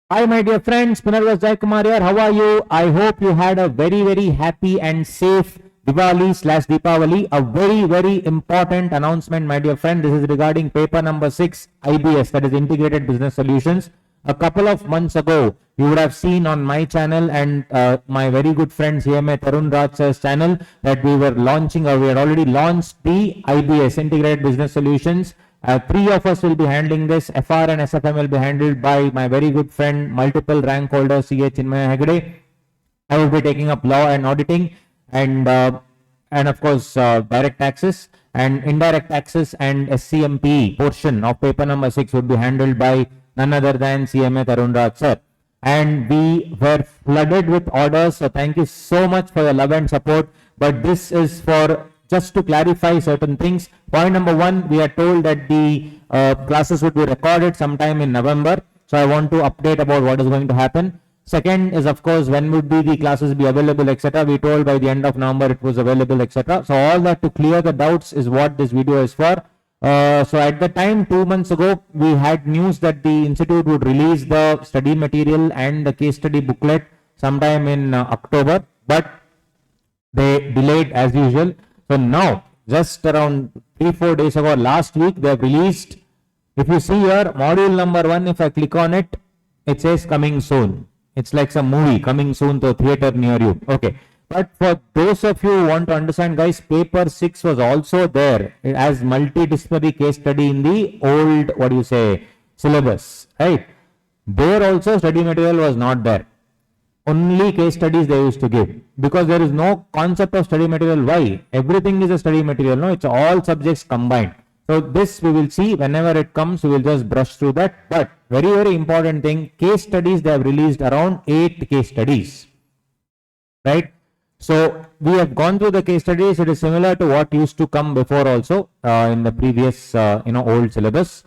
Hi, my dear friends. Punarvas Jayakumar here. How are you? I hope you had a very happy and safe Diwali slash Deepavali. A very important announcement, my dear friend. This is regarding paper number 6, IBS, that is Integrated Business Solutions. A couple of months ago, you would have seen on my channel and my very good friend CMA Tarun Raj's channel that we were launching, or we had already launched the IBS, Integrated Business Solutions. Three of us will be handling this. FR and SFM will be handled by my very good friend, multiple rank holder CH Chinmaya Hegde. I will be taking up law and auditing, and of course direct taxes and indirect taxes, and SCMP portion of paper number 6 would be handled by none other than CMA Tarun Raj sir. And we were flooded with orders, so thank you so much for your love and support. But this is for just to clarify certain things. Point number 1, we are told that the classes would be recorded sometime in November. So I want to update about what is going to happen. Second is, of course, when would be the classes be available, etc. We told by the end of November it was available, etc. So all that to clear the doubts is what this video is for. So at the time, 2 months ago, we had news that the institute would release the study material and the case study booklet sometime in October, but they delayed as usual. So now, just around 3-4 days ago, last week, they have released. If you see here, module number 1, if I click on it, it says coming soon. It's like some movie coming soon to a theater near you. Okay. But for those of you who want to understand, guys, paper 6 was also there as multidisciplinary case study in the old, syllabus, right? There also study material was not there. Only case studies they used to give, because there is no concept of study material. Why? Everything is a study material. No, it's all subjects combined. So this we will see whenever it comes. We will just brush through that. But very important thing, case studies, they have released around 8 case studies, right? So we have gone through the case studies. It is similar to what used to come before also in the previous old syllabus.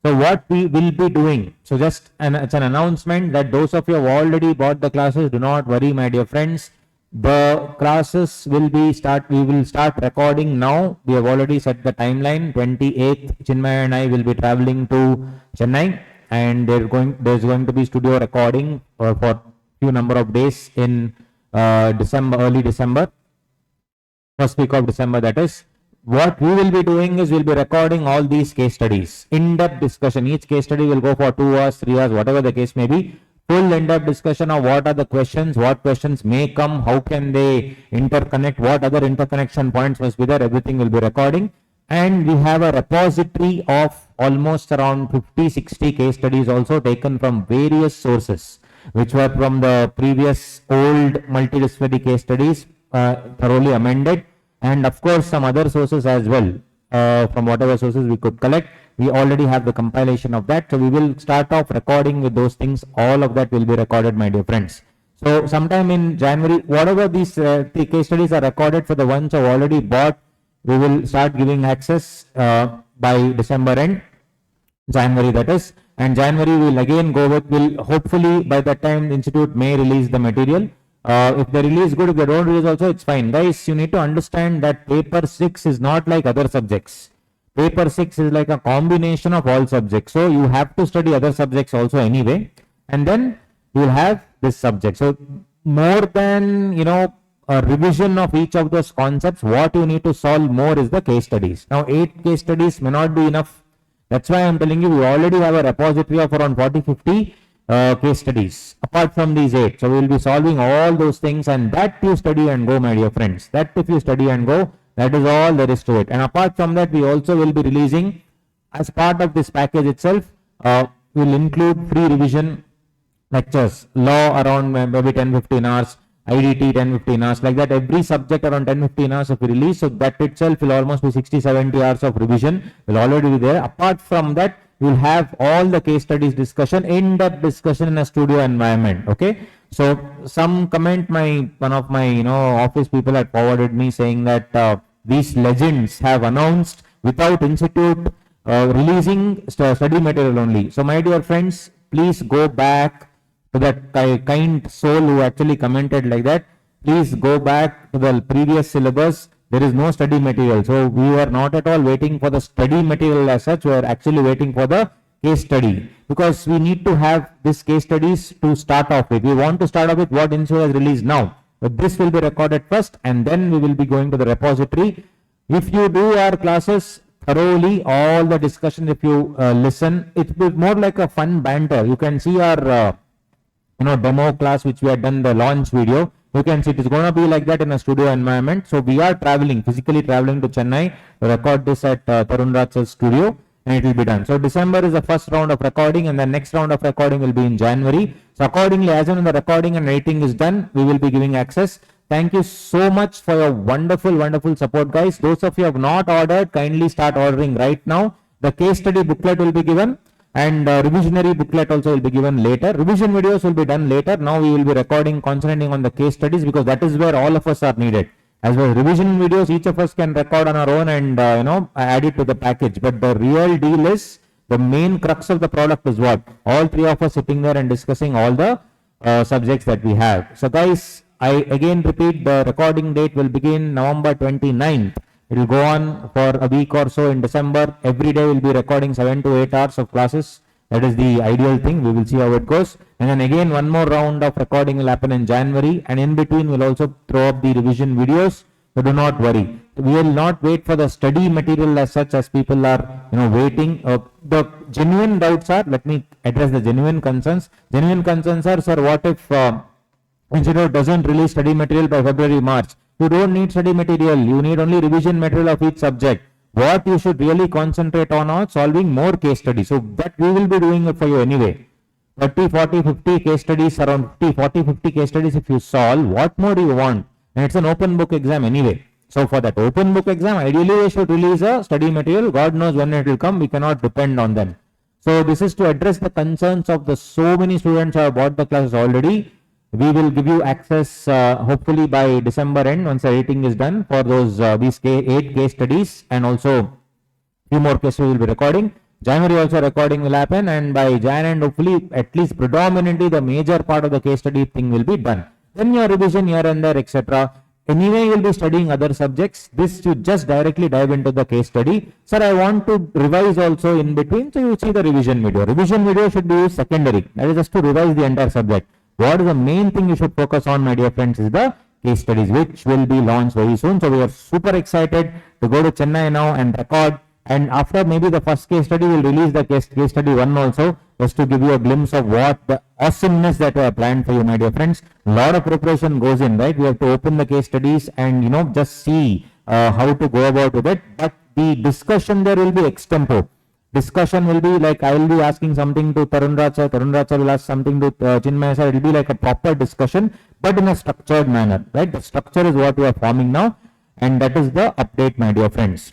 So what we will be doing, so it's an announcement that those of you who have already bought the classes, do not worry, my dear friends. The classes will be we will start recording now. We have already set the timeline. 28th, Chinmaya and I will be traveling to Chennai, and there's going to be studio recording for few number of days in early December, first week of December, that is. What we will be doing is we'll be recording all these case studies, in-depth discussion. Each case study will go for 2 hours, 3 hours, whatever the case may be. Full in-depth discussion of what are the questions, what questions may come, how can they interconnect, what other interconnection points must be there. Everything will be recording. And we have a repository of almost around 50-60 case studies also taken from various sources, which were from the previous old multidisciplinary case studies, thoroughly amended. And of course, some other sources as well, from whatever sources we could collect. We already have the compilation of that. So we will start off recording with those things. All of that will be recorded, my dear friends. So sometime in January, whatever these the case studies are recorded, for the ones who have already bought, we will start giving access by December end, January that is. And January we will again go with, hopefully by that time the institute may release the material. If they release, good. If they don't release also, it's fine. Guys, you need to understand that paper 6 is not like other subjects. Paper 6 is like a combination of all subjects. So you have to study other subjects also anyway. And then you will have this subject. So more than, a revision of each of those concepts, what you need to solve more is the case studies. Now 8 case studies may not be enough. That's why I'm telling you, we already have a repository of around 40-50 case studies apart from these 8. So we will be solving all those things, and that you study and go, my dear friends. That if you study and go, that is all there is to it. And apart from that, we also will be releasing, as part of this package itself, will include free revision lectures, law around maybe 10-15 hours, IDT 10-15 hours, like that. Every subject around 10-15 hours of release. So that itself will almost be 60-70 hours of revision will already be there. Apart from that, you will have all the case studies discussion, in-depth discussion in a studio environment. Okay. So some comment, one of my office people had forwarded me saying that these legends have announced without institute releasing study material only. So my dear friends, please go back to that kind soul who actually commented like that. Please go back to the previous syllabus. There is no study material. So we are not at all waiting for the study material as such. We are actually waiting for the case study, because we need to have this case studies to start off with. We want to start off with what institute has released now, but this will be recorded first and then we will be going to the repository. If you do our classes thoroughly, all the discussion, if you listen, it will be more like a fun banter. You can see our demo class which we had done, the launch video. You can see it is going to be like that in a studio environment. So we are physically traveling to Chennai to record this at Tarun Raj's studio, and it will be done. So December is the first round of recording, and the next round of recording will be in January. So accordingly, as soon as the recording and editing is done, we will be giving access. Thank you so much for your wonderful support, guys. Those of you who have not ordered, kindly start ordering right now. The case study booklet will be given, and revisionary booklet also will be given later. Revision videos will be done later. Now we will be concentrating on the case studies, because that is where all of us are needed. As well as revision videos, each of us can record on our own and add it to the package. But the real deal is, the main crux of the product is what? All three of us sitting there and discussing all the subjects that we have. So guys, I again repeat, the recording date will begin November 29th. It will go on for a week or so in December. Every day we'll be recording 7 to 8 hours of classes. That is the ideal thing. We will see how it goes. And then again, one more round of recording will happen in January. And in between, we'll also throw up the revision videos. So do not worry. We will not wait for the study material as such, as people are waiting. The genuine doubts are, let me address the genuine concerns. Genuine concerns are, sir, what if institute doesn't release study material by February, March? You don't need study material. You need only revision material of each subject. What you should really concentrate on are solving more case studies. So that we will be doing it for you anyway. 30, 40, 50 case studies, around 50 case studies if you solve, what more do you want? And it's an open book exam anyway. So for that open book exam, ideally we should release a study material. God knows when it will come. We cannot depend on them. So this is to address the concerns of the so many students who have bought the classes already. We will give you access hopefully by December end, once the editing is done, for those these 8 case studies, and also few more cases we will be recording. January also recording will happen, and by Jan end hopefully at least predominantly the major part of the case study thing will be done. Then your revision here and there, etc. Anyway, you will be studying other subjects. This you just directly dive into the case study. Sir, I want to revise also in between, so you see the revision video. Revision video should be secondary. That is just to revise the entire subject. What is the main thing you should focus on, my dear friends, is the case studies, which will be launched very soon. So we are super excited to go to Chennai now and record. And after maybe the first case study, we'll release the case study 1 also, just to give you a glimpse of what the awesomeness that we have planned for you, my dear friends. A lot of preparation goes in, right? We have to open the case studies and just see how to go about with it. But the discussion there will be extempore. Discussion will be like, I will be asking something to Tarun Raj will ask something to Chinmay sir. It will be like a proper discussion, but in a structured manner, right? The structure is what we are forming now, and that is the update, my dear friends.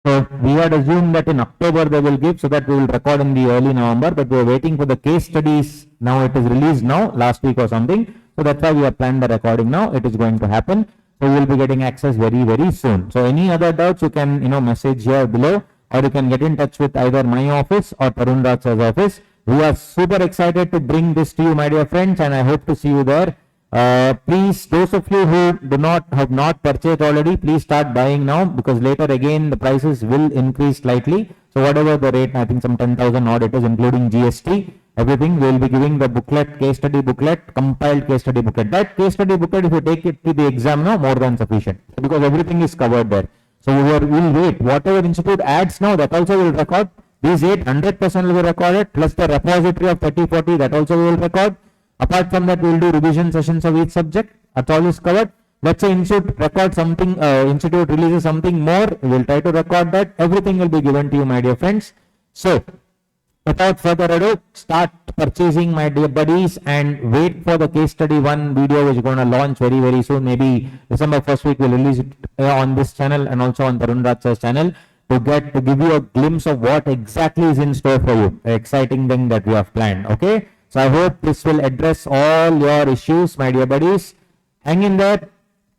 So we had assumed that in October they will give, so that we will record in the early November, but we are waiting for the case studies. Now it is released now, last week or something. So that's why we have planned the recording now. It is going to happen. So we will be getting access very, very soon. So any other doubts, you can, message here below, or you can get in touch with either my office or Tarun Raj's office. We are super excited to bring this to you, my dear friends, and I hope to see you there. Please, those of you who have not purchased already, please start buying now, because later again the prices will increase slightly. So whatever the rate, I think some 10,000 odd it is, including GST, everything, we will be giving the booklet, case study booklet, compiled case study booklet. That case study booklet, if you take it to the exam now, more than sufficient, because everything is covered there. So we'll wait. Whatever institute adds now, that also will record. These 100% will be recorded, plus the repository of 30-40, that also we will record. Apart from that, we will do revision sessions of each subject. That's all is covered. Let's say institute record something, institute releases something more, we will try to record that. Everything will be given to you, my dear friends. So without further ado, start purchasing, my dear buddies, and wait for the case study 1 video, which is going to launch very, very soon. Maybe December 1st week we'll release it on this channel and also on Tarun Raj's channel, to give you a glimpse of what exactly is in store for you. The exciting thing that we have planned. Okay. So I hope this will address all your issues, my dear buddies. Hang in there.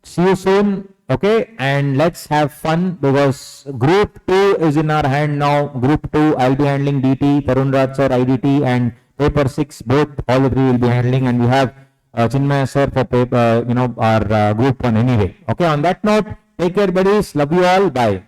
See you soon. Okay, and let's have fun, because group 2 is in our hand now. Group 2, I'll be handling DT, Tarun Raj sir IDT, and paper 6, both, all the 3 will be handling, and we have Chinmay sir for paper, our group 1 anyway. Okay, on that note, take care buddies, love you all, bye.